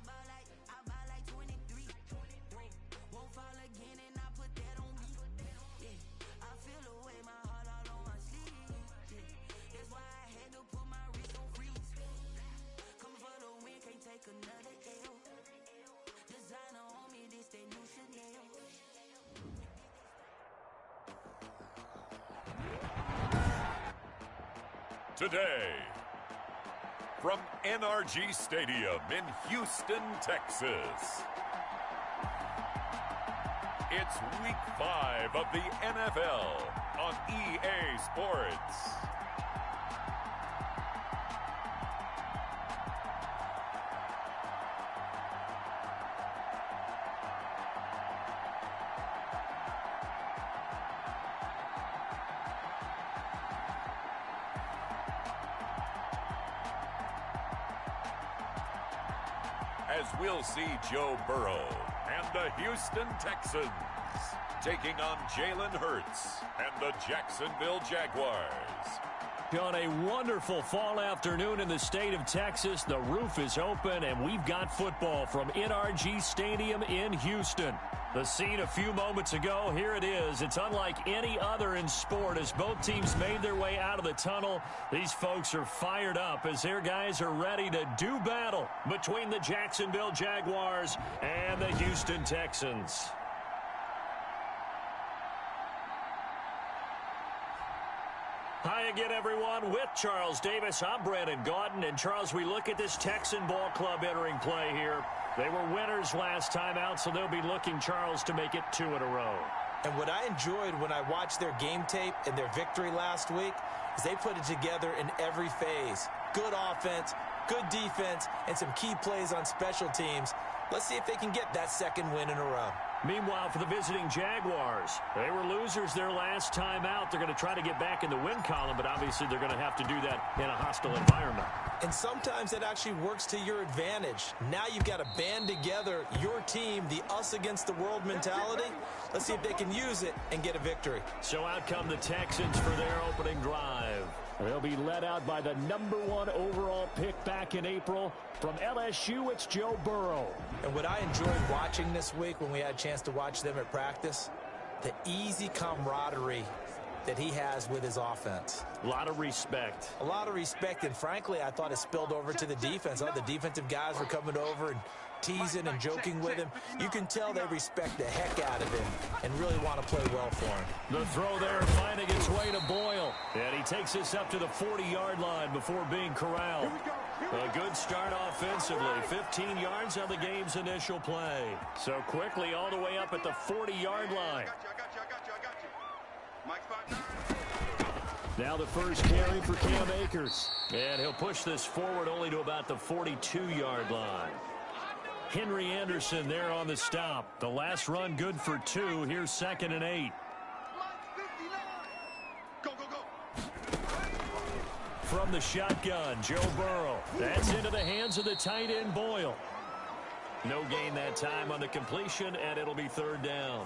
I buy like 23. Won't fall again and I put that on me. Yeah, I feel the way, my heart all on my sleeve. Yeah, that's why I had to put my wrist on freeze. Come for the win, can't take another L. Designer on me, this that new Chanel. Today, from NRG Stadium in Houston, Texas, it's Week 5 of the NFL on EA Sports. As we'll see Joe Burrow and the Houston Texans taking on Jalen Hurts and the Jacksonville Jaguars. On a wonderful fall afternoon in the state of Texas, the roof is open and we've got football from NRG Stadium in Houston. The scene a few moments ago, here it is. It's unlike any other in sport as both teams made their way out of the tunnel. These folks are fired up as their guys are ready to do battle between the Jacksonville Jaguars and the Houston Texans. Hi again, everyone. With Charles Davis, I'm Brandon Gaudin. And, Charles, we look at this Texan ball club entering play here. They were winners last time out, so they'll be looking, Charles, to make it 2 in a row. And what I enjoyed when I watched their game tape and their victory last week is they put it together in every phase. Good offense, good defense, and some key plays on special teams. Let's see if they can get that second win in a row. Meanwhile, for the visiting Jaguars, they were losers their last time out. They're going to try to get back in the win column, but obviously they're going to have to do that in a hostile environment. And sometimes it actually works to your advantage. Now you've got to band together your team, the us against the world mentality. Let's see if they can use it and get a victory. So out come the Texans for their opening drive. They'll be led out by the #1 overall pick back in April. From LSU, it's Joe Burrow. And what I enjoyed watching this week when we had a chance to watch them at practice, the easy camaraderie that he has with his offense. A lot of respect. A lot of respect, and frankly, I thought it spilled over to the defense. The defensive guys were coming over and teasing and joking with him. You can tell they respect the heck out of him and really want to play well for him. The throw there finding its way to Boyle. And he takes this up to the 40-yard line before being corralled. A good start offensively. 15 yards on the game's initial play. So quickly all the way up at the 40-yard line. Now the first carry for Cam Akers. And he'll push this forward only to about the 42-yard line. Henry Anderson there on the stop. The last run good for 2. Here's 2nd and 8. From the shotgun, Joe Burrow. That's into the hands of the tight end, Boyle. No gain that time on the completion, and it'll be 3rd down.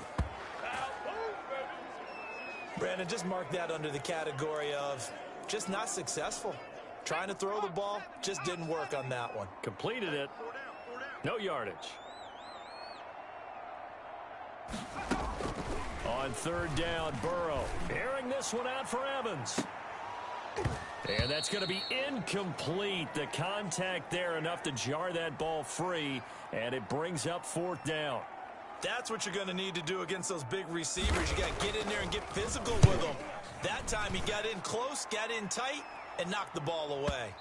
Brandon, just mark that under the category of just not successful. Trying to throw the ball, just didn't work on that one. Completed it. No yardage. On 3rd down, Burrow. Airing this one out for Evans. And that's going to be incomplete. The contact there enough to jar that ball free, and it brings up 4th down. That's what you're going to need to do against those big receivers. You got to get in there and get physical with them. That time he got in close, got in tight, and knocked the ball away.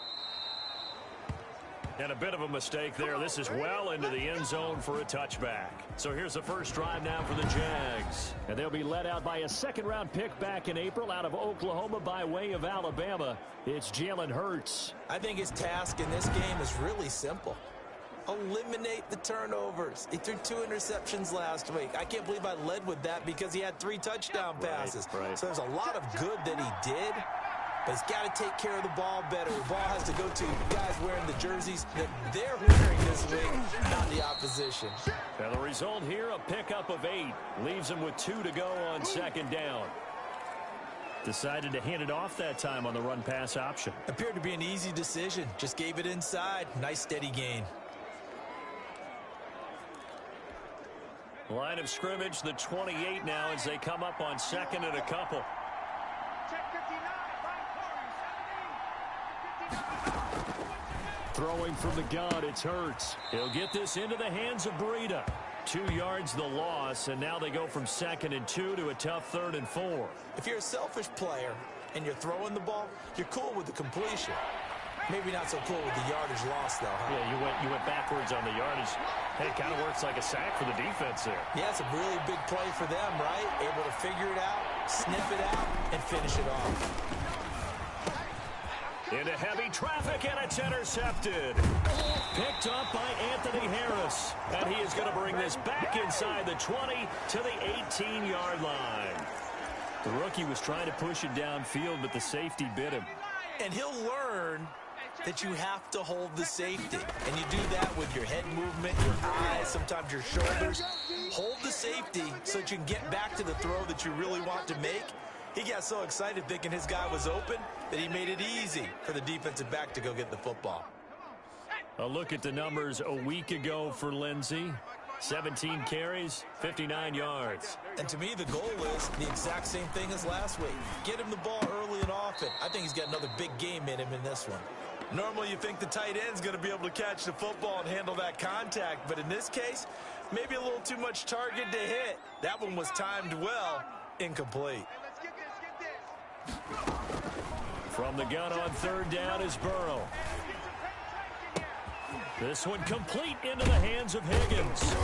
And a bit of a mistake there. This is well into the end zone for a touchback. So here's the first drive now for the Jags. And they'll be led out by a 2nd-round pick back in April out of Oklahoma by way of Alabama. It's Jalen Hurts. I think his task in this game is really simple. Eliminate the turnovers. He threw 2 interceptions last week. I can't believe I led with that because he had 3 touchdown passes. Right. So there's a lot of good that he did. But he's got to take care of the ball better. The ball has to go to guys wearing the jerseys that they're wearing this week, not the opposition. And the result here, a pickup of 8. Leaves him with 2 to go on 2nd down. Decided to hand it off that time on the run-pass option. Appeared to be an easy decision. Just gave it inside. Nice steady gain. Line of scrimmage, the 28 now as they come up on second and a couple. Throwing from the gun, it's Hurts. He'll get this into the hands of Breida. 2 yards the loss, and now they go from 2nd and 2 to a tough 3rd and 4. If you're a selfish player and you're throwing the ball, you're cool with the completion. Maybe not so cool with the yardage loss, though, huh? Yeah, you went backwards on the yardage. Hey, it kind of works like a sack for the defense there. Yeah, it's a really big play for them, right? Able to figure it out, sniff it out, and finish it off. Into heavy traffic, and it's intercepted. Picked up by Anthony Harris. And he is going to bring this back inside the 20 to the 18-yard line. The rookie was trying to push it downfield, but the safety bit him. And he'll learn that you have to hold the safety. And you do that with your head movement, your eyes, sometimes your shoulders. Hold the safety so that you can get back to the throw that you really want to make. He got so excited thinking his guy was open that he made it easy for the defensive back to go get the football. A look at the numbers a week ago for Lindsey. 17 carries, 59 yards. And to me, the goal is the exact same thing as last week. Get him the ball early and often. I think he's got another big game in him in this one. Normally, you think the tight end's going to be able to catch the football and handle that contact. But in this case, maybe a little too much target to hit. That one was timed well, incomplete. From the gun on 3rd down is Burrow. This one complete into the hands of Higgins.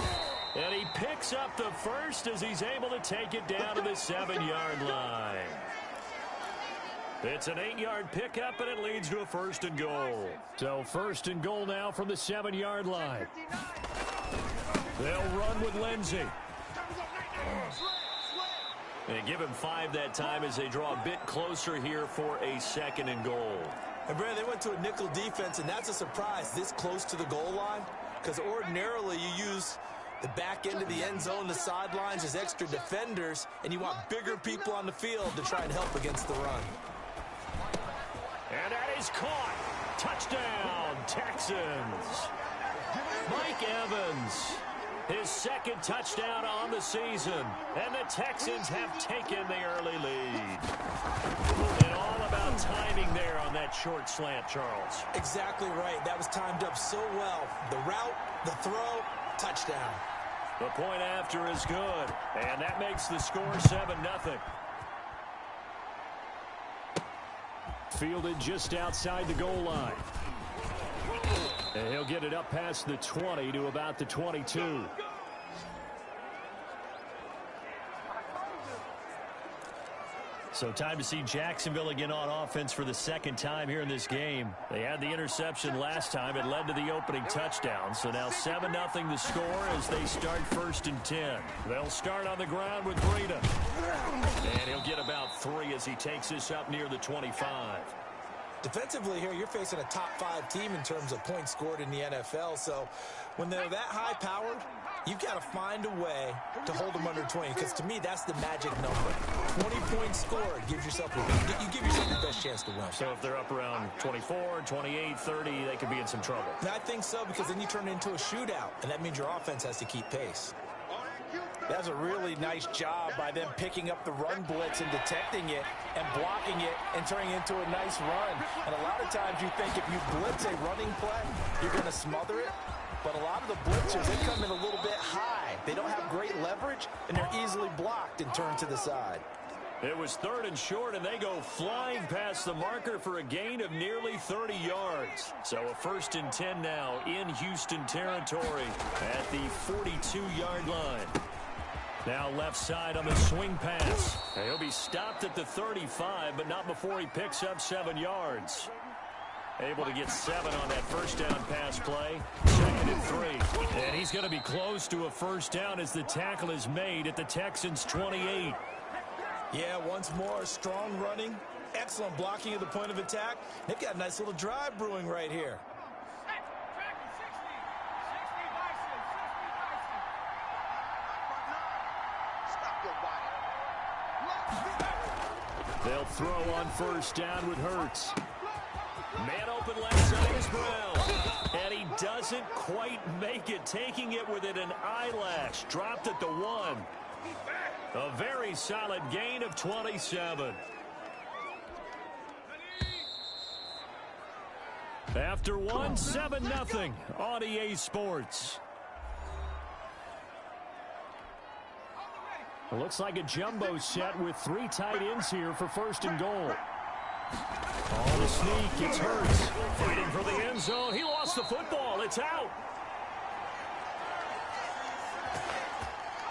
And he picks up the first as he's able to take it down to the 7-yard line. It's an 8-yard pickup, and it leads to a 1st and goal. So 1st and goal now from the 7-yard line. They'll run with Lindsey. They give him 5 that time as they draw a bit closer here for a 2nd and goal. And, Brad, they went to a nickel defense, and that's a surprise this close to the goal line, because ordinarily you use the back end of the end zone, the sidelines as extra defenders, and you want bigger people on the field to try and help against the run. And that is caught. Touchdown, Texans. Mike Evans, his 2nd touchdown on the season. And the Texans have taken the early lead. And all about timing there on that short slant, Charles. Exactly right. That was timed up so well. The route, the throw, touchdown. The point after is good. And that makes the score 7-0. Fielded just outside the goal line. And he'll get it up past the 20 to about the 22. So time to see Jacksonville again on offense for the 2nd time here in this game. They had the interception last time. It led to the opening touchdown. So now 7-0 the score as they start 1st and 10. They'll start on the ground with Breida. And he'll get about 3 as he takes this up near the 25. Defensively here, you're facing a top 5 team in terms of points scored in the NFL. So when they're that high-powered, you've got to find a way to hold them under 20, because to me, that's the magic number. 20 points scored gives yourself you give yourself the best chance to win. So if they're up around 24, 28, 30, they could be in some trouble. And I think so, because then you turn it into a shootout, and that means your offense has to keep pace. That's a really nice job by them picking up the run blitz and detecting it and blocking it and turning it into a nice run. And a lot of times you think if you blitz a running play, you're going to smother it. But a lot of the blitzers, they come in a little bit high. They don't have great leverage, and they're easily blocked and turned to the side. It was 3rd and short, and they go flying past the marker for a gain of nearly 30 yards. So a 1st and 10 now in Houston territory at the 42-yard line. Now left side on the swing pass. He'll be stopped at the 35, but not before he picks up 7 yards. Able to get 7 on that 1st down pass play. 2nd and 3. And he's going to be close to a 1st down as the tackle is made at the Texans' 28. Yeah, once more, strong running, excellent blocking at the point of attack. They've got a nice little drive brewing right here. They'll throw on 1st down with Hurts. Man open left side is Brown. And he doesn't quite make it, taking it within an eyelash. Dropped at the 1. A very solid gain of 27. After 1, 7-0 on EA Sports. It looks like a jumbo set with 3 tight ends here for 1st and goal. On the sneak, it's Hurts. Fighting for the end zone. He lost the football. It's out.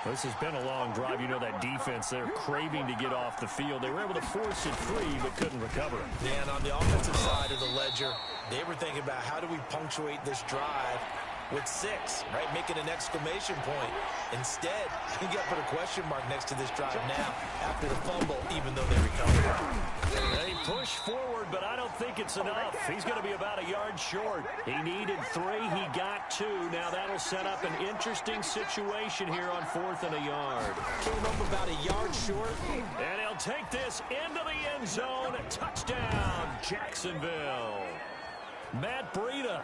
This has been a long drive. You know that defense, they're craving to get off the field. They were able to force it free, but couldn't recover it. Yeah, and on the offensive side of the ledger, they were thinking about how do we punctuate this drive with 6, right? Making an exclamation point. Instead, he got put a question mark next to this drive now after the fumble, even though they recovered. They push forward, but I don't think it's enough. He's going to be about a yard short. He needed 3. He got 2. Now that'll set up an interesting situation here on 4th and a yard. Came up about a yard short. And he'll take this into the end zone. Touchdown, Jacksonville. Matt Breida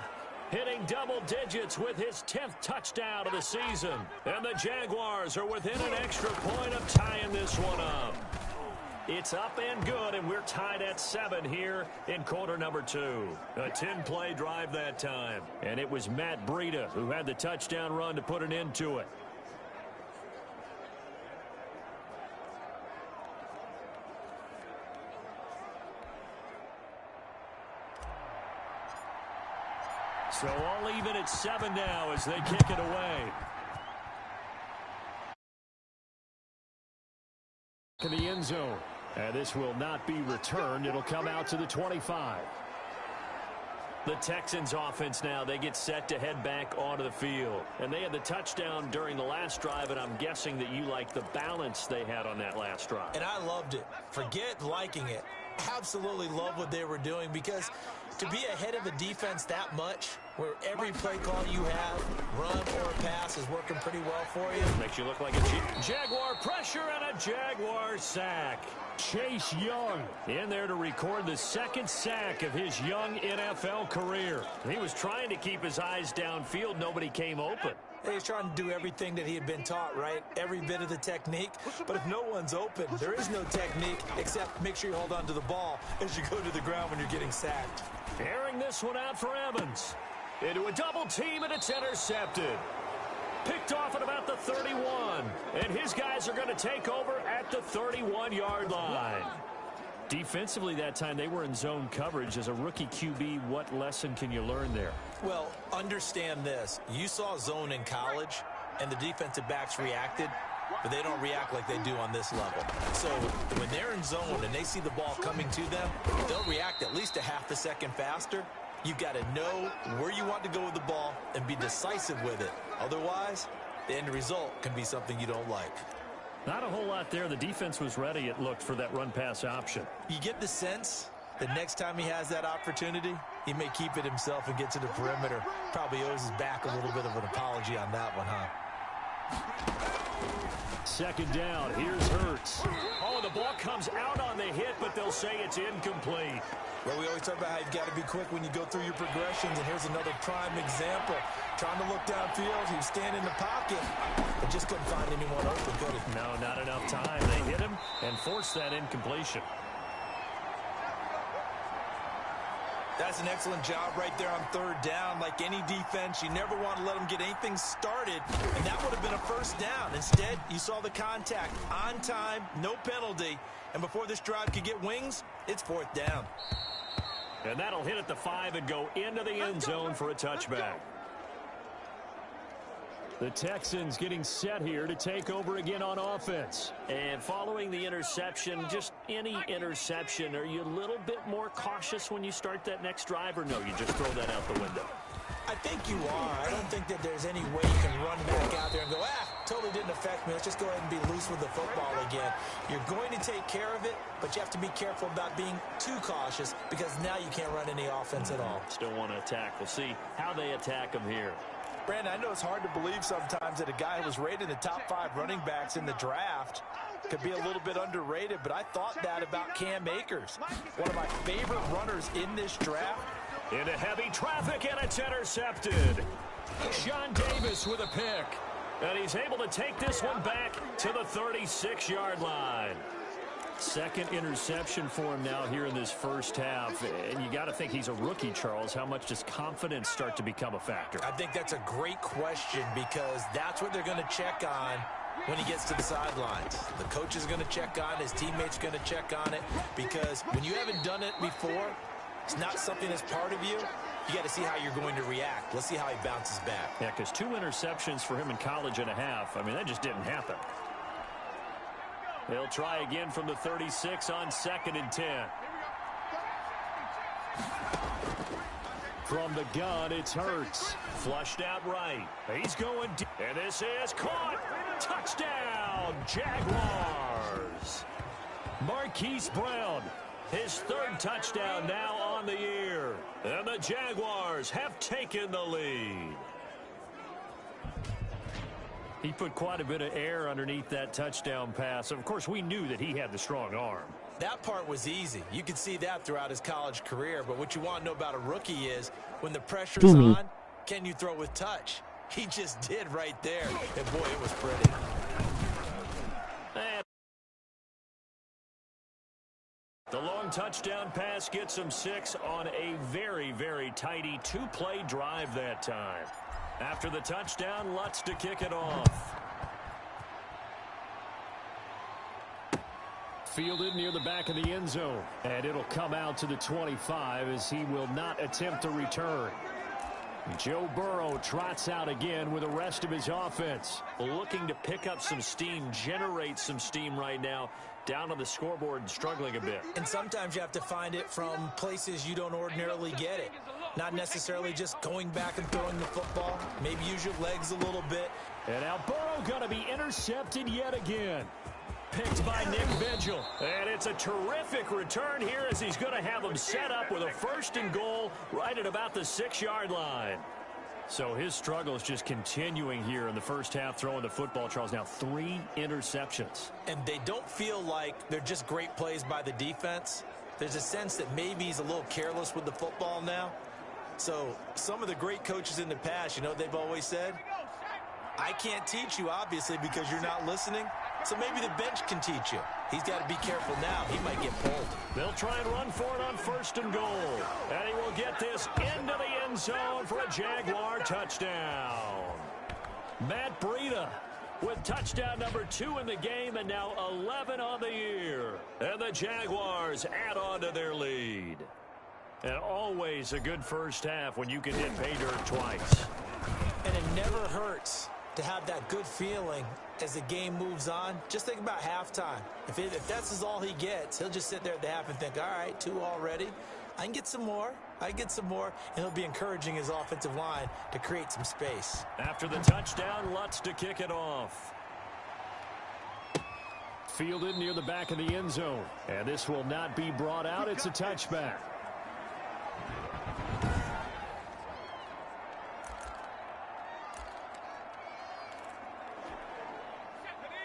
hitting double digits with his 10th touchdown of the season. And the Jaguars are within an extra point of tying this one up. It's up and good, and we're tied at 7 here in quarter number 2. A 10-play drive that time. And it was Matt Breida who had the touchdown run to put an end to it. So all even at 7 now as they kick it away. To the end zone. And this will not be returned. It'll come out to the 25. The Texans offense now, they get set to head back onto the field. And they had the touchdown during the last drive, and I'm guessing that you like the balance they had on that last drive. And I loved it. Forget liking it. Absolutely love what they were doing, because to be ahead of a defense that much, where every play call you have, run or pass, is working pretty well for you. Makes you look like a Jaguar pressure and a Jaguar sack. Chase Young in there to record the 2nd sack of his young NFL career. He was trying to keep his eyes downfield. Nobody came open. He's trying to do everything that he had been taught, right? Every bit of the technique. But if no one's open, there is no technique except make sure you hold on to the ball as you go to the ground when you're getting sacked. Airing this one out for Evans. Into a double team, and it's intercepted. Picked off at about the 31. And his guys are going to take over at the 31-yard line. Defensively that time, they were in zone coverage. As a rookie QB, what lesson can you learn there? Well, understand this. You saw zone in college, and the defensive backs reacted, but they don't react like they do on this level. So when they're in zone and they see the ball coming to them, they'll react at least a half a second faster. You've got to know where you want to go with the ball and be decisive with it. Otherwise, the end result can be something you don't like. Not a whole lot there. The defense was ready, it looked, for that run-pass option. You get the sense that next time he has that opportunity, he may keep it himself and get to the perimeter. Probably owes his back a little bit of an apology on that one, huh? 2nd down. Here's Hurts. Oh, the ball comes out on the hit, but they'll say it's incomplete. Well, we always talk about how you've got to be quick when you go through your progressions, and here's another prime example. Trying to look downfield, he was standing in the pocket, but just couldn't find anyone open, could he? No, not enough time. They hit him and forced that incompletion. That's an excellent job right there on 3rd down. Like any defense, you never want to let them get anything started, and that would have been a 1st down. Instead, you saw the contact on time, no penalty, and before this drive could get wings, it's 4th down. And that'll hit at the 5 and go into the end zone for a touchback. The Texans getting set here to take over again on offense. And following the interception, just any interception, are you a little bit more cautious when you start that next drive, or no, you just throw that out the window? I think you are. I don't think that there's any way you can run back out there and go, totally didn't affect me. Let's just go ahead and be loose with the football again. You're going to take care of it, but you have to be careful about being too cautious, because now you can't run any offense at all. Still want to attack. We'll see how they attack them here. Brandon, I know it's hard to believe sometimes that a guy who was rated in the top 5 running backs in the draft could be a little bit underrated, but I thought that about Cam Akers, one of my favorite runners in this draft. Into heavy traffic, and it's intercepted. Sean Davis with a pick. And he's able to take this one back to the 36-yard line. Second interception for him now here in this first half. And you got to think he's a rookie, Charles. How much does confidence start to become a factor? I think that's a great question because that's what they're going to check on when he gets to the sidelines. The coach is going to check on it. His teammates are going to check on it because when you haven't done it before, it's not something that's part of you. You got to see how you're going to react. Let's see how he bounces back. Yeah, because 2 interceptions for him in college and a half. I mean, that just didn't happen. He'll try again from the 36 on 2nd and 10. From the gun, it's Hurts. Flushed out right. He's going deep. And this is caught. Touchdown, Jaguars. Marquise Brown, his 3rd touchdown now on the year. And the Jaguars have taken the lead. He put quite a bit of air underneath that touchdown pass. Of course, we knew that he had the strong arm. That part was easy. You could see that throughout his college career. But what you want to know about a rookie is when the pressure's on, can you throw with touch? He just did right there. And, boy, it was pretty. And the long touchdown pass gets him 6 on a very, very tidy 2-play drive that time. After the touchdown, Lutz to kick it off. Fielded near the back of the end zone. And it'll come out to the 25 as he will not attempt to return. Joe Burrow trots out again with the rest of his offense. Looking to pick up some steam, generate some steam right now. Down on the scoreboard and struggling a bit. And sometimes you have to find it from places you don't ordinarily get it. Not necessarily just going back and throwing the football. Maybe use your legs a little bit. And now Burrow going to be intercepted yet again. Picked by Nick Vigil. And it's a terrific return here as he's going to have him set up with a 1st and goal right at about the 6-yard line. So his struggle is just continuing here in the first half throwing the football, Charles. Now 3 interceptions. And they don't feel like they're just great plays by the defense. There's a sense that maybe he's a little careless with the football now. So some of the great coaches in the past, you know what they've always said? I can't teach you, obviously, because you're not listening. So maybe the bench can teach you. He's got to be careful now. He might get pulled. They'll try and run for it on 1st and goal. And he will get this into the end zone for a Jaguar touchdown. Matt Breida with touchdown number 2 in the game and now 11 on the year. And the Jaguars add on to their lead. And always a good first half when you can hit pay dirt twice. And it never hurts to have that good feeling as the game moves on. Just think about halftime. If that's all he gets, he'll just sit there at the half and think, all right, 2 already. I can get some more. I can get some more. And he'll be encouraging his offensive line to create some space. After the touchdown, Lutz to kick it off. Fielded near the back of the end zone. And this will not be brought out. It's a touchback.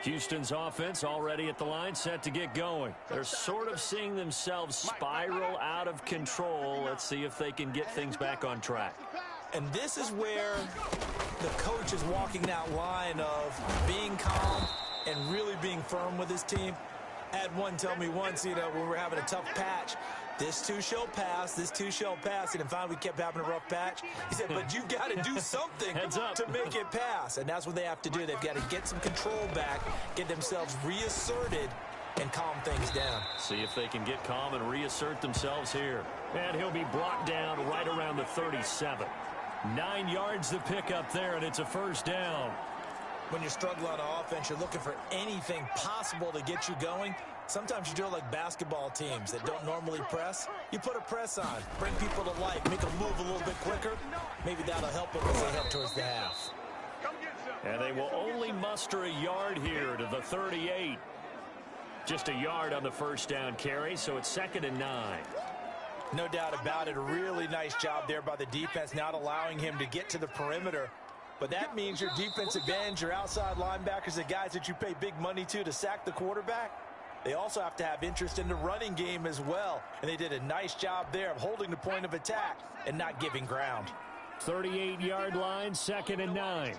Houston's offense already at the line, set to get going. They're sort of seeing themselves spiral out of control. Let's see if they can get things back on track. And this is where the coach is walking that line of being calm and really being firm with his team. I had one tell me once, you know, when we were having a tough patch, this too shall pass, this too shall pass. And finally we kept having a rough patch. He said, but you got to do something to make it pass. And that's what they have to do. They've got to get some control back, get themselves reasserted, and calm things down. See if they can get calm and reassert themselves here. And he'll be brought down right around the 37. 9 yards to pick up there, and it's a 1st down. When you're struggling on offense, you're looking for anything possible to get you going. Sometimes you do it like basketball teams that don't normally press. You put a press on, bring people to life, make them move a little bit quicker. Maybe that'll help them as they head towards the half. And they will only muster a yard here to the 38. Just a yard on the 1st down carry, so it's 2nd and 9. No doubt about it. A really nice job there by the defense, not allowing him to get to the perimeter But that means your defensive ends, your outside linebackers, the guys that you pay big money to sack the quarterback, they also have to have interest in the running game as well. And they did a nice job there of holding the point of attack and not giving ground. 38-yard line, 2nd and 9.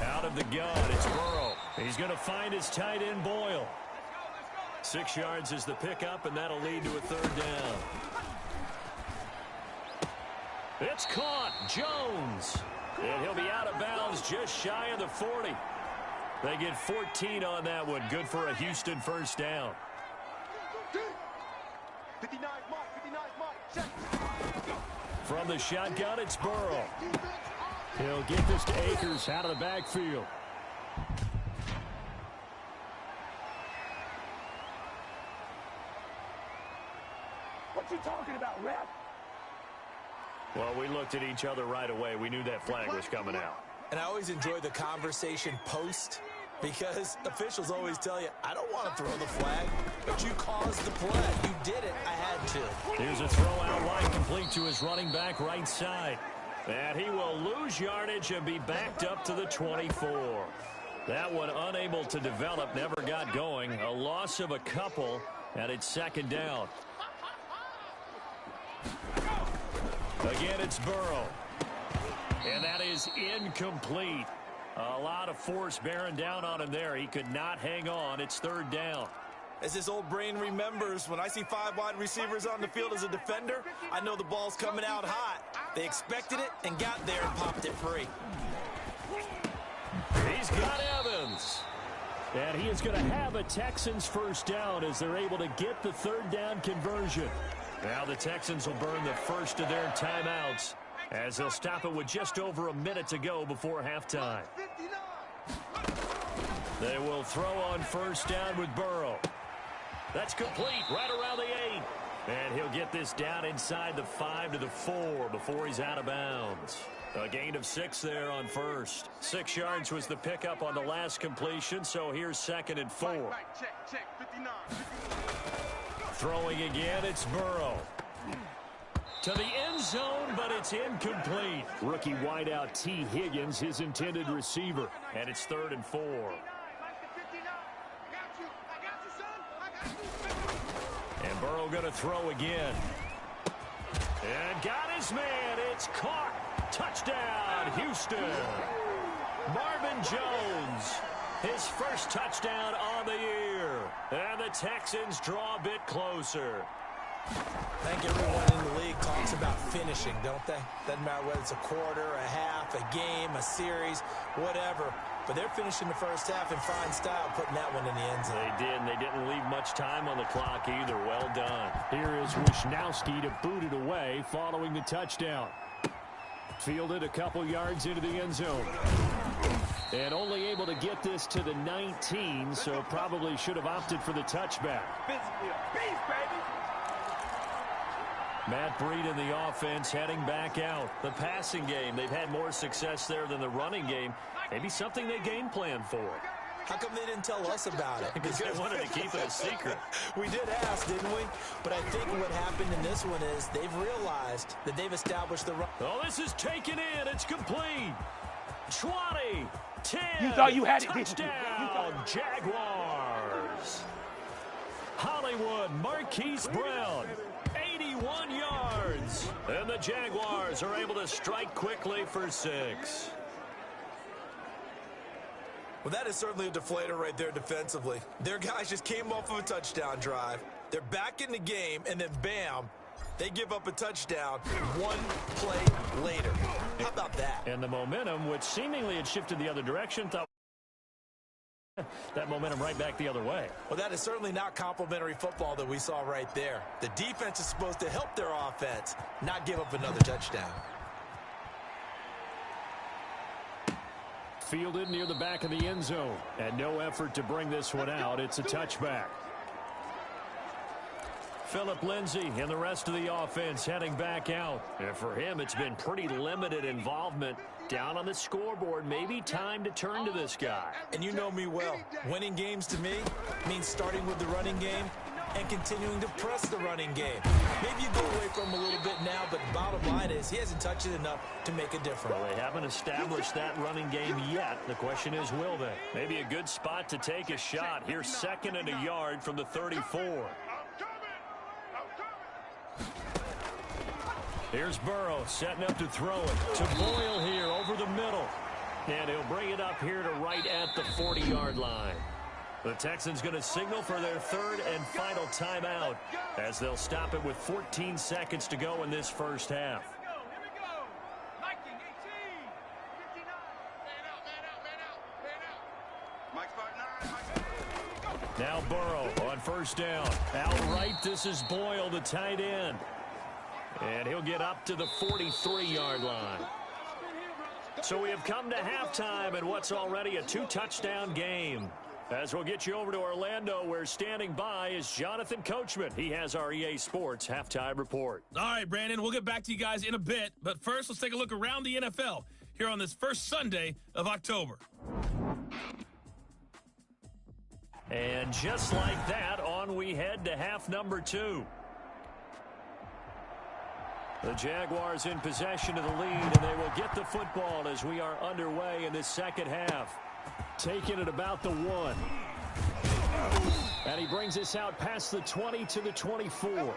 Out of the gun, it's Burrow. He's going to find his tight end, Boyle. 6 yards is the pickup, and that'll lead to a 3rd down. It's caught. Jones. And he'll be out of bounds just shy of the 40. They get 14 on that one. Good for a Houston 1st down. 59, Mike, From the shotgun, it's Burrow. He'll get this to Akers out of the backfield. What you talking about, ref? Well, we looked at each other right away. We knew that flag was coming out. And I always enjoy the conversation post, because officials always tell you, I don't want to throw the flag, but you caused the play. You did it. I had to. Here's a throw out wide complete to his running back right side. And he will lose yardage and be backed up to the 24. That one unable to develop, never got going. A loss of a couple, and it's 2nd down. Again, it's Burrow. And that is incomplete. A lot of force bearing down on him there. He could not hang on. It's 3rd down. As his old brain remembers, when I see 5 wide receivers on the field as a defender, I know the ball's coming out hot. They expected it and got there and popped it free. He's got Evans. And he is going to have a Texans 1st down as they're able to get the 3rd down conversion. Now the Texans will burn the first of their timeouts as they'll stop it with just over a minute to go before halftime. They will throw on 1st down with Burrow. That's complete right around the 8. And he'll get this down inside the 5 to the 4 before he's out of bounds. A gain of 6 there on 1st. 6 yards was the pickup on the last completion, so here's 2nd and 4. Check, 59. Throwing again, it's Burrow. To the end zone, but it's incomplete. Rookie wideout T. Higgins, his intended receiver. And it's 3rd and 4. And Burrow going to throw again. And got his man. It's caught. Touchdown, Houston. Marvin Jones, his first touchdown on the year. And the Texans draw a bit closer. I think everyone in the league talks about finishing, don't they? Doesn't matter whether it's a quarter, a half, a game, a series, whatever. But they're finishing the first half in fine style, putting that one in the end zone. They did, and they didn't leave much time on the clock either. Well done. Here is Wisnowski to boot it away following the touchdown. Fielded a couple yards into the end zone. And only able to get this to the 19, so probably should have opted for the touchback. Physically a beast, baby. Matt Breed in the offense heading back out. The passing game, they've had more success there than the running game. Maybe something they game plan for. How come they didn't tell us about it? Because they wanted to keep it a secret. We did ask, didn't we? But I think what happened in this one is they've realized that they've established the run. Oh, this is taken in. It's complete. 20, 10. You thought you had it. Touchdown, Jaguars. Hollywood, Marquise Brown. 81 yards. And the Jaguars are able to strike quickly for 6. Well, that is certainly a deflator right there defensively. Their guys just came off of a touchdown drive. They're back in the game, and then bam, they give up a touchdown 1 play later. How about that? And the momentum, which seemingly had shifted the other direction, thought that momentum right back the other way. Well, that is certainly not complimentary football that we saw right there. The defense is supposed to help their offense, not give up another touchdown. Fielded near the back of the end zone. And no effort to bring this one out. It's a touchback. Phillip Lindsay and the rest of the offense heading back out. And for him, it's been pretty limited involvement. Down on the scoreboard, maybe time to turn to this guy. And you know me well. Winning games to me means starting with the running game and continuing to press the running game. Maybe you go away from him a little bit now, but the bottom line is he hasn't touched it enough to make a difference. Well, they haven't established that running game yet. The question is, will they? Maybe a good spot to take a shot. Here's 2nd and a yard from the 34. Here's Burrow setting up to throw it to Boyle here over the middle. And he'll bring it up here to right at the 40-yard line. The Texans going to signal for their 3rd and final timeout as they'll stop it with 14 seconds to go in this first half. Now Burrow on 1st down. Outright, this is Boyle, the tight end. And he'll get up to the 43-yard line. So we have come to halftime in what's already a 2-touchdown game. As we'll get you over to Orlando, where standing by is Jonathan Coachman. He has our EA Sports halftime report. All right, Brandon, we'll get back to you guys in a bit. But first, let's take a look around the NFL here on this first Sunday of October. And just like that, on we head to half number 2. The Jaguars in possession of the lead, and they will get the football as we are underway in this second half. Taking it about the 1. And he brings us out past the 20 to the 24.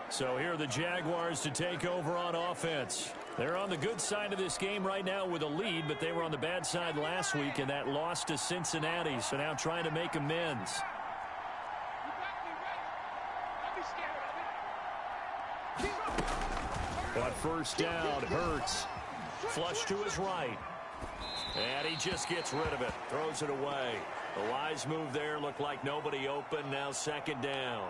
So here are the Jaguars to take over on offense. They're on the good side of this game right now with a lead, but they were on the bad side last week in that loss to Cincinnati, so now trying to make amends. On 1st down, Hurts. Flush to his right. And he just gets rid of it. Throws it away. The wise move there. Looked like nobody open. Now 2nd down.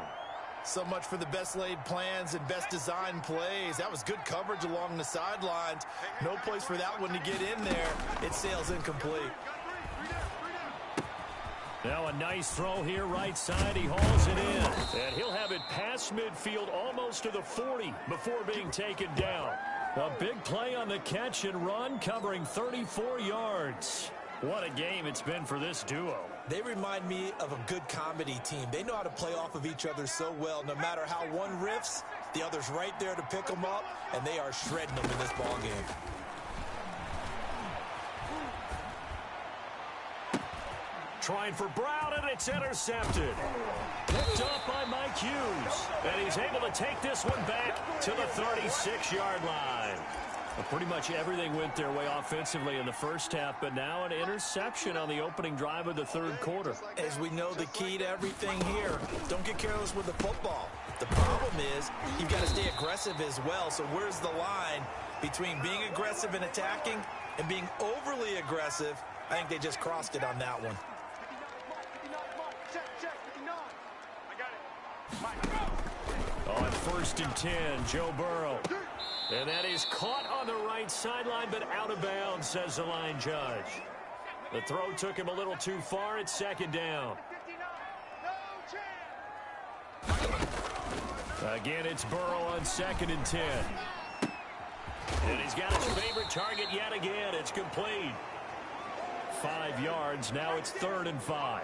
So much for the best laid plans and best designed plays. That was good coverage along the sidelines. No place for that one to get in there. It sails incomplete. Now a nice throw here right side. He hauls it in. And he'll have it past midfield almost to the 40 before being taken down. A big play on the catch and run, covering 34 yards. What a game it's been for this duo. They remind me of a good comedy team. They know how to play off of each other so well. No matter how one riffs, the other's right there to pick them up, and they are shredding them in this ball game. Trying for Brown, and it's intercepted. Picked off by Mike Hughes. And he's able to take this one back to the 36-yard line. Well, pretty much everything went their way offensively in the first half, but now an interception on the opening drive of the 3rd quarter. As we know, the key to everything here, don't get careless with the football. The problem is you've got to stay aggressive as well. So where's the line between being aggressive and attacking and being overly aggressive? I think they just crossed it on that one. On 1st and 10, Joe Burrow. And that is caught on the right sideline, but out of bounds, says the line judge. The throw took him a little too far. It's 2nd down. Again, it's Burrow on 2nd and 10. And he's got his favorite target yet again. It's complete. 5 yards. Now it's 3rd and 5.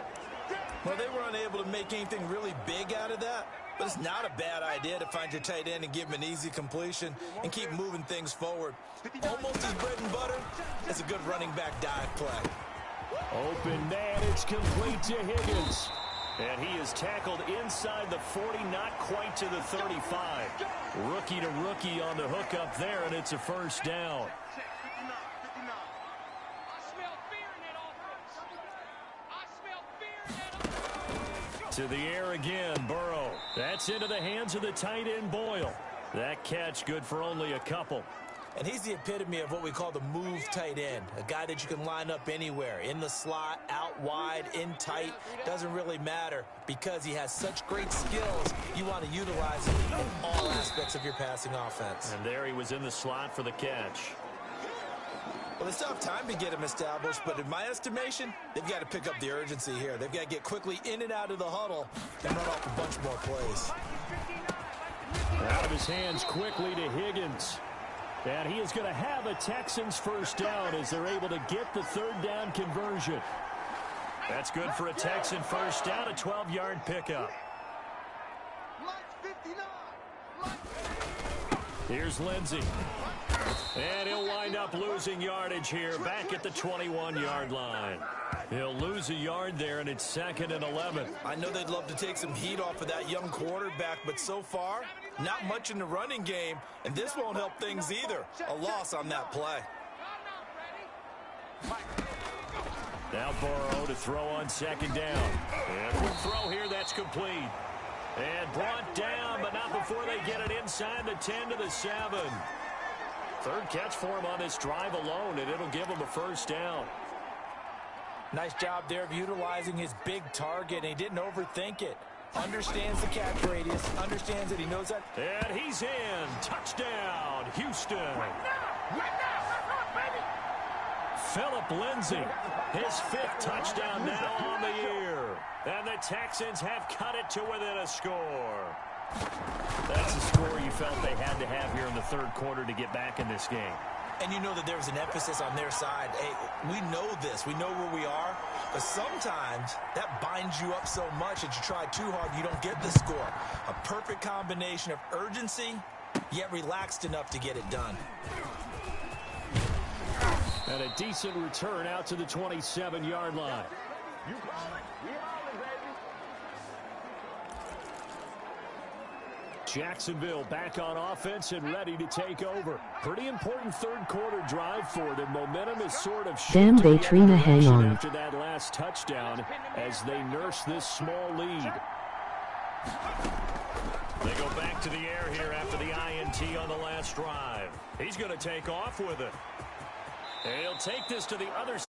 Well, they were unable to make anything really big out of that. But it's not a bad idea to find your tight end and give him an easy completion and keep moving things forward. Almost as bread and butter as a good running back dive play. Open man, it's complete to Higgins. And he is tackled inside the 40, not quite to the 35. Rookie to rookie on the hook up there, and it's a 1st down. To the air again, Burrow. That's into the hands of the tight end, Boyle. That catch good for only a couple. And he's the epitome of what we call the move tight end. A guy that you can line up anywhere. In the slot, out wide, in tight. Doesn't really matter because he has such great skills. You want to utilize him in all aspects of your passing offense. And there he was in the slot for the catch. Well, they still have time to get him established, but in my estimation, they've got to pick up the urgency here. They've got to get quickly in and out of the huddle and run off a bunch more plays. Out of his hands quickly to Higgins. And he is going to have a Texans first down as they're able to get the third down conversion. That's good for a Texan first down, a 12-yard pickup. Here's Lindsey. And he'll wind up losing yardage here back at the 21-yard line. He'll lose a yard there, and it's 2nd and 11. I know they'd love to take some heat off of that young quarterback, but so far, not much in the running game, and this won't help things either. A loss on that play. Now Burrow to throw on 2nd down. And quick throw here, that's complete. And brought down, but not before they get it inside the 10 to the 7. Third catch for him on this drive alone, and it'll give him a first down. Nice job there of utilizing his big target, and he didn't overthink it. Understands the catch radius, understands that he knows that. And he's in. Touchdown, Houston. Philip Lindsay, his 5th touchdown now on the year. And the Texans have cut it to within a score. That's the score you felt they had to have here in the third quarter to get back in this game. And you know that there's an emphasis on their side. Hey, we know this. We know where we are. But sometimes that binds you up so much that you try too hard, you don't get the score. A perfect combination of urgency, yet relaxed enough to get it done. And a decent return out to the 27-yard line. You call it? We all in, baby. Jacksonville back on offense and ready to take over. Pretty important third quarter drive for them. Momentum is sort of Damn, they Trina, hang on. After that last touchdown as they nurse this small lead. They go back to the air here after the INT on the last drive. He's going to take off with it. And he'll take this to the other side.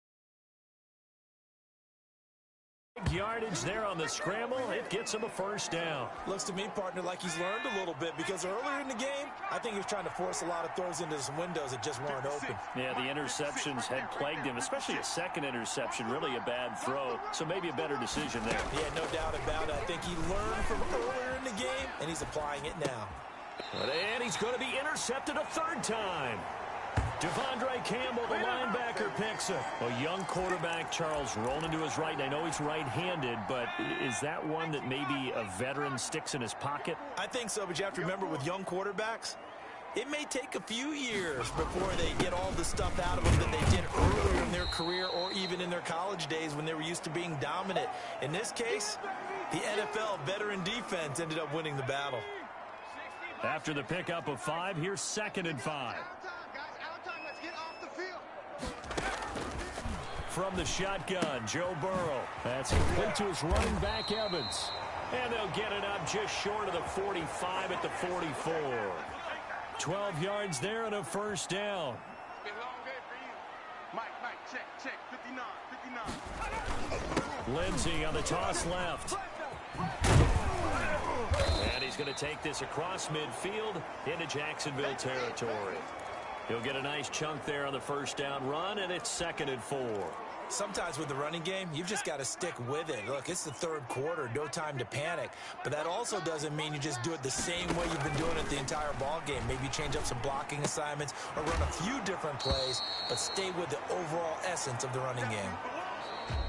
Yardage there on the scramble. It gets him a first down. Looks to me, partner, like he's learned a little bit, because earlier in the game, I think he was trying to force a lot of throws into some windows that just weren't open. Yeah, the interceptions had plagued him, especially a second interception. Really a bad throw, so maybe a better decision there. Yeah, no doubt about it. I think he learned from earlier in the game, and he's applying it now. And he's going to be intercepted a third time. Devondre Campbell, the linebacker, picks it. A young quarterback, Charles, rolling to his right. And I know he's right-handed, but is that one that maybe a veteran sticks in his pocket? I think so, but you have to remember with young quarterbacks, it may take a few years before they get all the stuff out of them that they did earlier in their career or even in their college days when they were used to being dominant. In this case, the NFL veteran defense ended up winning the battle. After the pickup of 5, here's 2nd and 5. From the shotgun, Joe Burrow. That's complete to his running back, Evans. And they'll get it up just short of the 45 at the 44. 12 yards there and a first down. Been a long day for you. Mike, check. 59. Lindsey on the toss left. And he's going to take this across midfield into Jacksonville territory. He'll get a nice chunk there on the first down run, and it's 2nd and 4. Sometimes with the running game, you've just got to stick with it. Look, it's the third quarter, no time to panic. But that also doesn't mean you just do it the same way you've been doing it the entire ball game. Maybe change up some blocking assignments or run a few different plays, but stay with the overall essence of the running game.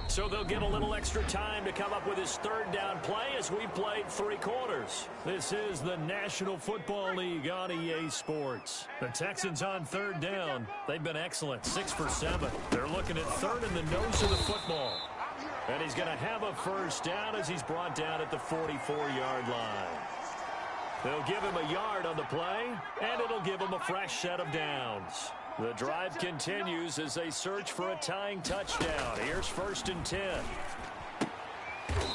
So they'll get a little extra time to come up with his third down play as we played 3 quarters. This is the National Football League on EA Sports. The Texans on third down. They've been excellent, 6 for 7. They're looking at third in the nose of the football. And he's going to have a first down as he's brought down at the 44-yard line. They'll give him a yard on the play, and it'll give him a fresh set of downs. The drive continues as they search for a tying touchdown. Here's 1st and 10.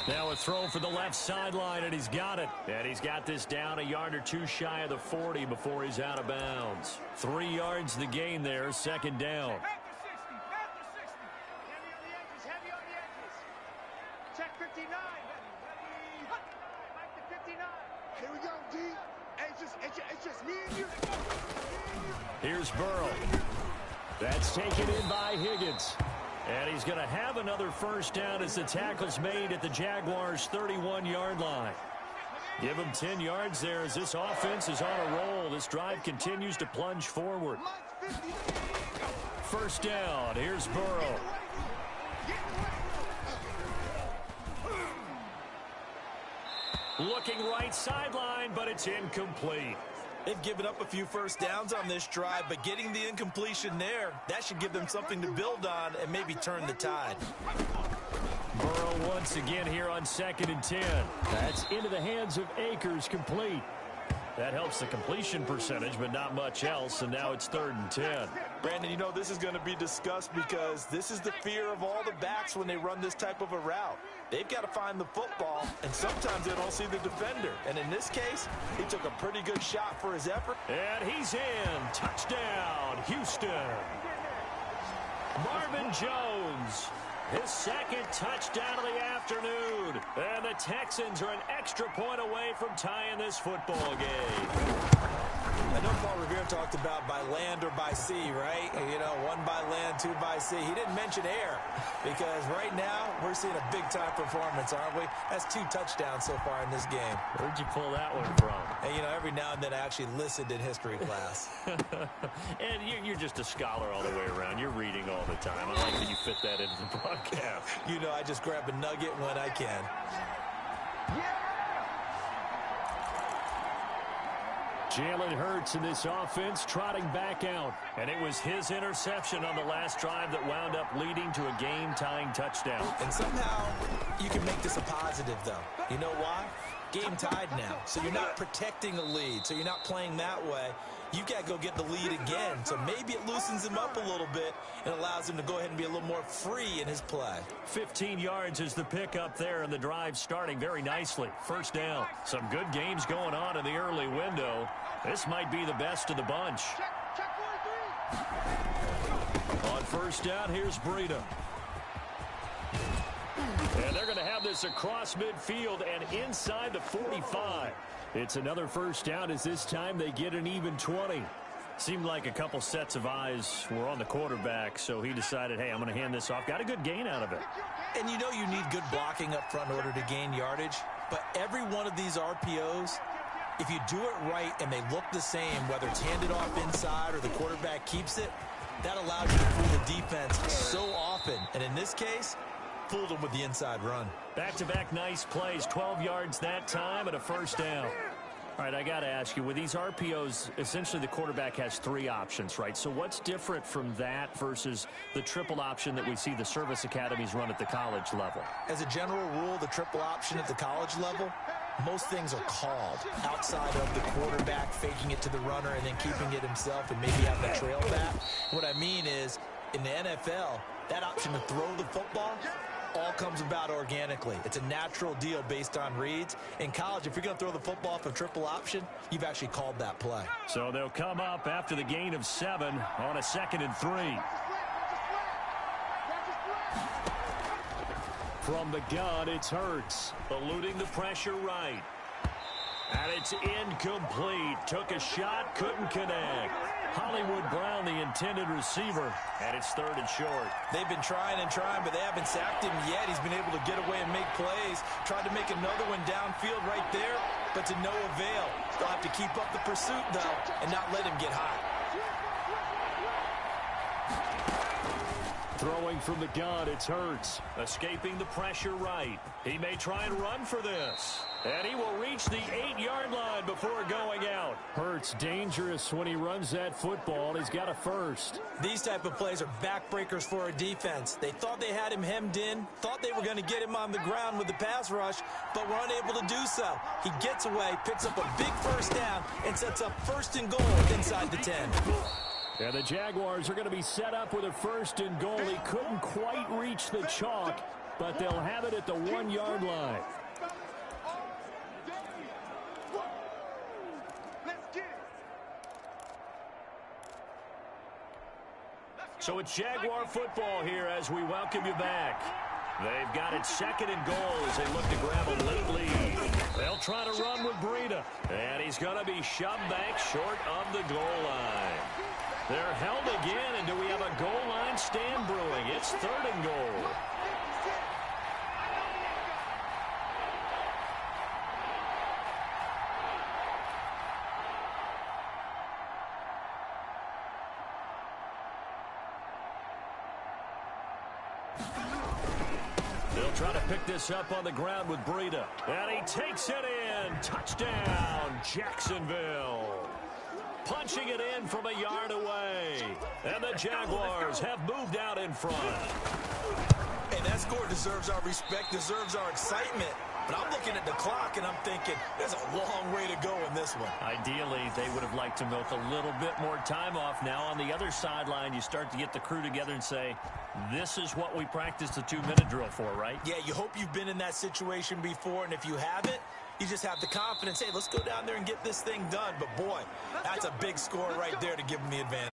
Now a throw for the left sideline, and he's got it. And he's got this down a yard or 2 shy of the 40 before he's out of bounds. 3 yards the gain there, 2nd down. Heavy on the edges. Check 59. Like the 59. Here we go, D. It's just me and you. Here's Burrow. That's taken in by Higgins. And he's going to have another first down as the tackle's made at the Jaguars' 31-yard line. Give him 10 yards there as this offense is on a roll. This drive continues to plunge forward. First down. Here's Burrow. Looking right sideline, but it's incomplete. They've given up a few first downs on this drive, but getting the incompletion there, that should give them something to build on and maybe turn the tide. Burrow once again here on 2nd and 10. That's into the hands of Akers, complete. That helps the completion percentage, but not much else, and now it's 3rd and 10. Brandon, you know this is going to be discussed because this is the fear of all the backs when they run this type of a route. They've got to find the football, and sometimes they don't see the defender. And in this case, he took a pretty good shot for his effort. And he's in. Touchdown, Houston. Marvin Jones, his 2nd touchdown of the afternoon. And the Texans are an extra point away from tying this football game. I know Paul Revere talked about by land or by sea, right? You know, 1 by land, 2 by sea. He didn't mention air because right now we're seeing a big-time performance, aren't we? That's 2 touchdowns so far in this game. Where'd you pull that one from? And, you know, every now and then I actually listened in history class. And you're just a scholar all the way around. You're reading all the time. I like that you fit that into the broadcast. You know, I just grab a nugget when I can. Jalen Hurts in this offense trotting back out. And it was his interception on the last drive that wound up leading to a game-tying touchdown. And somehow you can make this a positive, though. You know why? Game tied now. So you're not protecting a lead. So you're not playing that way. You got to go get the lead again. So maybe it loosens him up a little bit and allows him to go ahead and be a little more free in his play. 15 yards is the pickup there, and the drive starting very nicely. First down. Some good games going on in the early window. This might be the best of the bunch. On first down, here's Breida. And they're going to have this across midfield and inside the 45. It's another first down as this time they get an even 20. Seemed like a couple sets of eyes were on the quarterback, so he decided, hey, I'm going to hand this off. Got a good gain out of it. And you know you need good blocking up front in order to gain yardage, but every one of these RPOs, if you do it right and they look the same, whether it's handed off inside or the quarterback keeps it, that allows you to fool the defense so often. And in this case, fooled them with the inside run. Back-to-back nice plays, 12 yards that time and a first down. All right, I got to ask you, with these RPOs, essentially the quarterback has 3 options, right? So what's different from that versus the triple option that we see the service academies run at the college level? As a general rule, the triple option at the college level, most things are called outside of the quarterback faking it to the runner and then keeping it himself and maybe having a trail back. What I mean is, in the NFL, that option to throw the football all comes about organically. It's a natural deal based on reads. In college, if you're going to throw the football off a triple option, you've actually called that play. So they'll come up after the gain of 7 on a 2nd and 3. From the gun, it's Hurts, eluding the pressure right. And it's incomplete. Took a shot, couldn't connect. Hollywood Brown, the intended receiver, and it's 3rd and short. They've been trying and trying, but they haven't sacked him yet. He's been able to get away and make plays. Tried to make another one downfield right there, but to no avail. They'll have to keep up the pursuit, though, and not let him get hot. Throwing from the gun, it's Hurts. Escaping the pressure right. He may try and run for this. And he will reach the 8-yard line before going out. Hurts dangerous when he runs that football. He's got a first. These type of plays are backbreakers for a defense. They thought they had him hemmed in, thought they were going to get him on the ground with the pass rush, but were unable to do so. He gets away, picks up a big first down, and sets up 1st and goal inside the 10. And the Jaguars are going to be set up with a 1st and goal. He couldn't quite reach the chalk, but they'll have it at the 1-yard line. So it's Jaguar football here as we welcome you back. They've got it 2nd and goal as they look to grab a late lead. They'll try to run with Breida. And he's going to be shoved back short of the goal line. They're held again, and do we have a goal line stand brewing? It's 3rd and goal. They'll try to pick this up on the ground with Breida. And he takes it in. Touchdown, Jacksonville. Punching it in from a yard away. And the Jaguars have moved out in front. Hey, that score deserves our respect, deserves our excitement. But I'm looking at the clock, and I'm thinking, there's a long way to go in this one. Ideally, they would have liked to milk a little bit more time off. Now, on the other sideline, you start to get the crew together and say, this is what we practiced the 2-minute drill for, right? Yeah, you hope you've been in that situation before, and if you haven't, you just have the confidence, hey, let's go down there and get this thing done. But, boy, that's a big score right there to give them the advantage.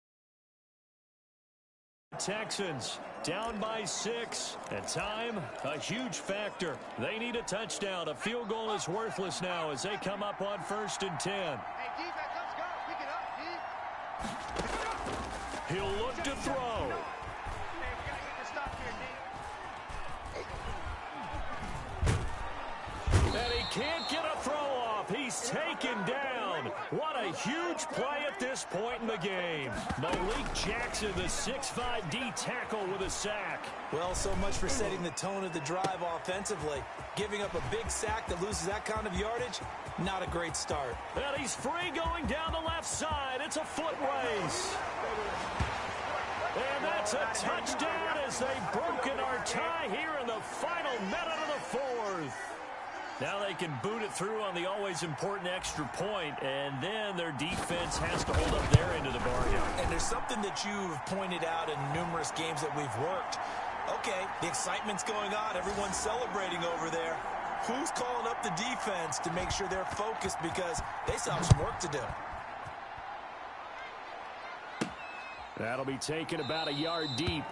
Texans down by 6, and time a huge factor. They need a touchdown. A field goal is worthless now as they come up on 1st and 10. Hey, defense, let's go. Pick it up, D. He'll look to throw. Hey, we gotta get the stop here, D. And he can't get a throw off. He's taken down. What a huge play at this point in the game. Malik Jackson, the 6'5" D tackle with a sack. Well, so much for setting the tone of the drive offensively. Giving up a big sack that loses that kind of yardage, not a great start. And he's free going down the left side. It's a foot race. And that's a touchdown as they've broken our tie here in the final minute of the 4th. Now they can boot it through on the always important extra point, and then their defense has to hold up their end of the bargain. And there's something that you've pointed out in numerous games that we've worked. Okay, the excitement's going on. Everyone's celebrating over there. Who's calling up the defense to make sure they're focused because they still have some work to do? That'll be taken about a yard deep.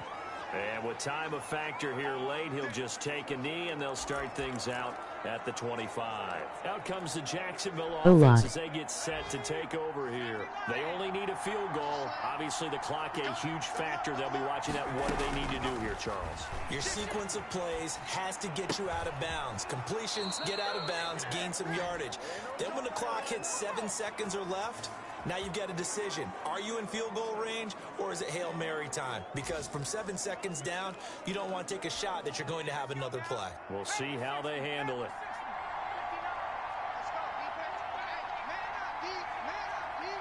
And with time a factor here late, he'll just take a knee, and they'll start things out at the 25. Out comes the Jacksonville offense as they get set to take over here. They only need a field goal. Obviously, the clock a huge factor. They'll be watching that. What do they need to do here, Charles? Your sequence of plays has to get you out of bounds. Completions, get out of bounds, gain some yardage. Then when the clock hits 7 seconds or left, now you've got a decision. Are you in field goal range, or is it Hail Mary time? Because from 7 seconds down, you don't want to take a shot that you're going to have another play. We'll see how they handle it. Let's go, defense. Hey, man up, D. Man up, D.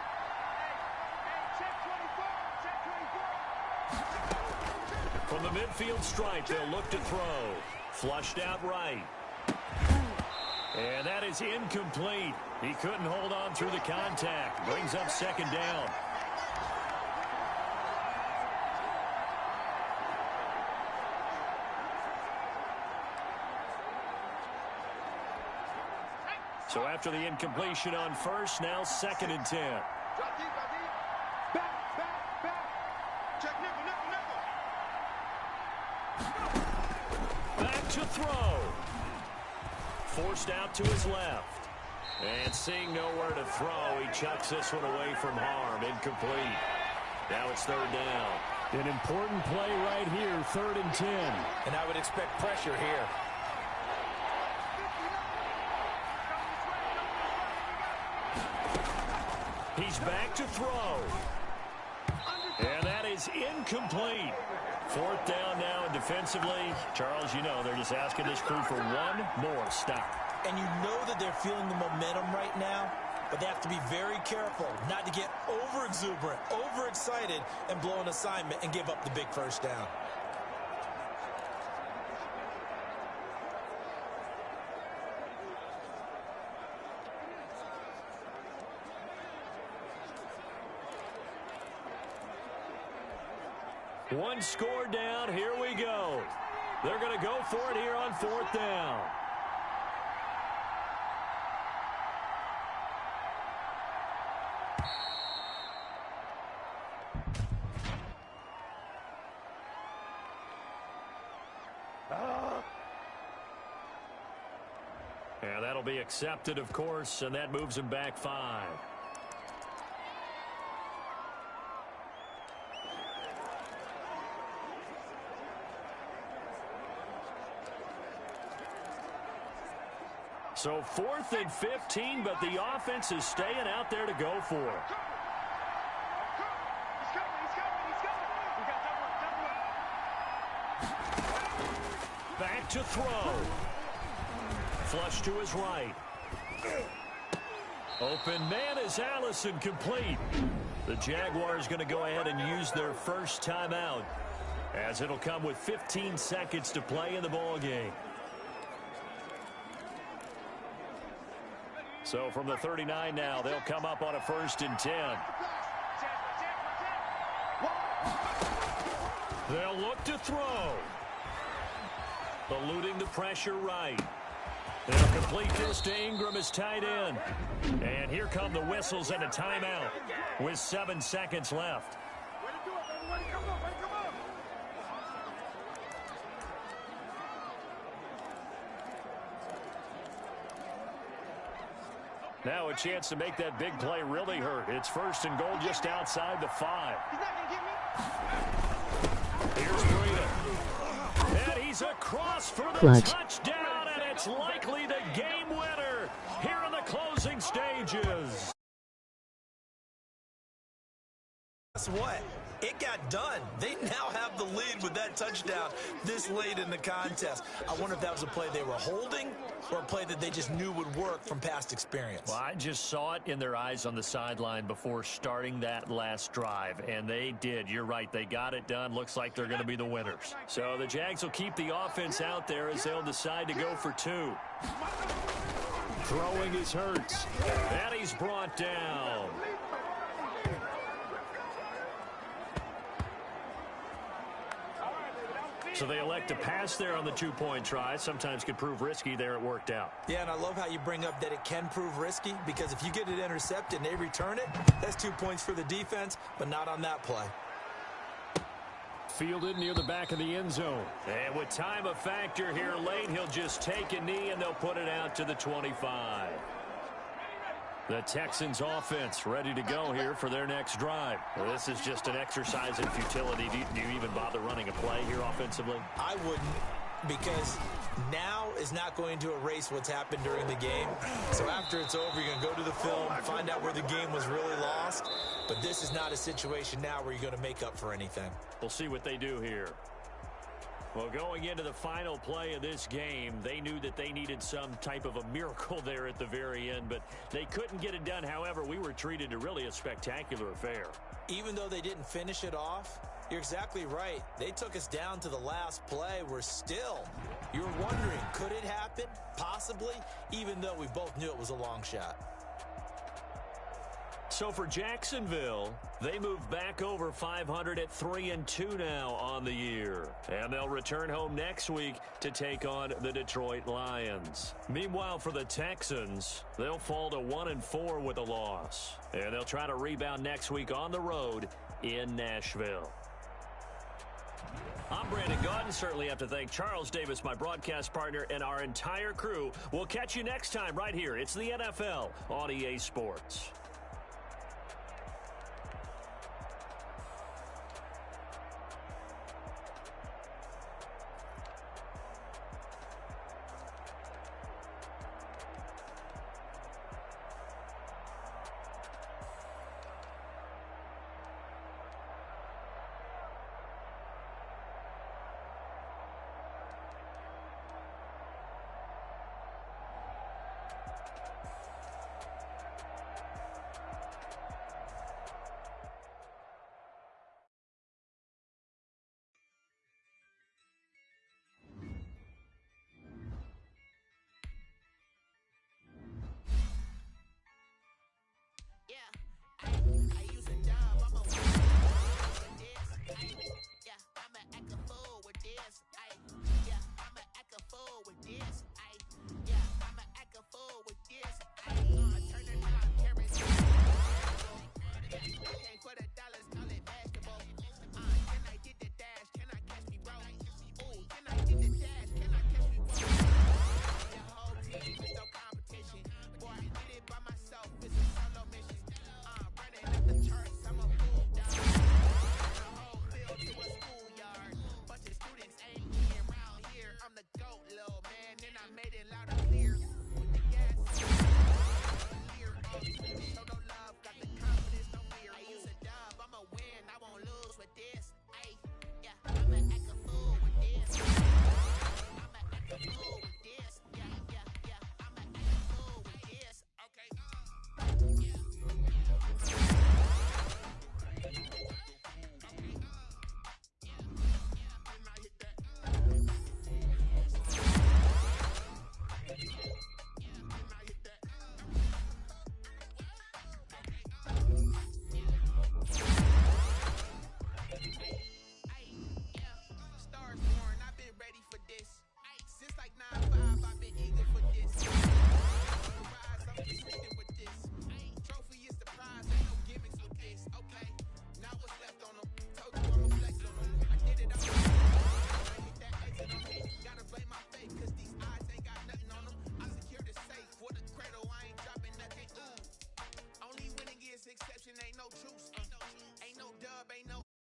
Hey, check 24. Check 24. From the midfield stripe, they'll look to throw. Flushed out right. And that is incomplete. He couldn't hold on through the contact. Brings up 2nd down. So after the incompletion on 1st, now 2nd and 10. Drop deep, drop deep. Back. Check nickel. Back to throw. Forced out to his left. And seeing nowhere to throw, he chucks this one away from harm. Incomplete. Now it's 3rd down. An important play right here, 3rd and 10. And I would expect pressure here. He's back to throw. And that is incomplete. 4th down now, and defensively, Charles, you know, they're just asking this crew for one more stop. And you know that they're feeling the momentum right now, but they have to be very careful not to get over-exuberant, overexcited, and blow an assignment and give up the big 1st down. One score down. Here we go. They're going to go for it here on 4th down. And that'll be accepted, of course, and that moves him back 5. So 4th and 15, but the offense is staying out there to go for it. He's coming. We got double up. back to throw. Flush to his right. Open man is Allison, complete. The Jaguars going to go ahead and use their first timeout, as it'll come with 15 seconds to play in the ball game. So from the 39 now, they'll come up on a 1st and 10. They'll look to throw. Eluding the pressure right. They'll complete this to Ingram as tight end. And here come the whistles and a timeout with 7 seconds left. Now a chance to make that big play really hurt. It's 1st and goal just outside the 5. Here's Breida. And he's across for the touchdown, and it's likely the game winner here in the closing stages. Guess what? It got done. They now have the lead with that touchdown this late in the contest. I wonder if that was a play they were holding or a play that they just knew would work from past experience. Well, I just saw it in their eyes on the sideline before starting that last drive, and they did. You're right. They got it done. Looks like they're going to be the winners. So the Jags will keep the offense out there as they'll decide to go for 2. Throwing is Hurts. And he's brought down. So they elect to pass there on the 2-point try. Sometimes could prove risky. There it worked out. Yeah, and I love how you bring up that it can prove risky, because if you get it intercepted and they return it, that's 2 points for the defense, but not on that play. Fielded near the back of the end zone. And with time a factor here late, he'll just take a knee and they'll put it out to the 25. The Texans offense ready to go here for their next drive. Well, this is just an exercise in futility. Do you even bother running a play here offensively? I wouldn't, because now is not going to erase what's happened during the game. So after it's over, you're going to go to the film, find out where the game was really lost. But this is not a situation now where you're going to make up for anything. We'll see what they do here. Well, going into the final play of this game, they knew that they needed some type of a miracle there at the very end, but they couldn't get it done. However, we were treated to really a spectacular affair. Even though they didn't finish it off, you're exactly right. They took us down to the last play. We're still, you're wondering, could it happen? Possibly, even though we both knew it was a long shot. So for Jacksonville, they move back over 500 at 3-2 now on the year. And they'll return home next week to take on the Detroit Lions. Meanwhile, for the Texans, they'll fall to 1-4 with a loss. And they'll try to rebound next week on the road in Nashville. I'm Brandon Gaudin. Certainly have to thank Charles Davis, my broadcast partner, and our entire crew. We'll catch you next time right here. It's the NFL on EA Sports.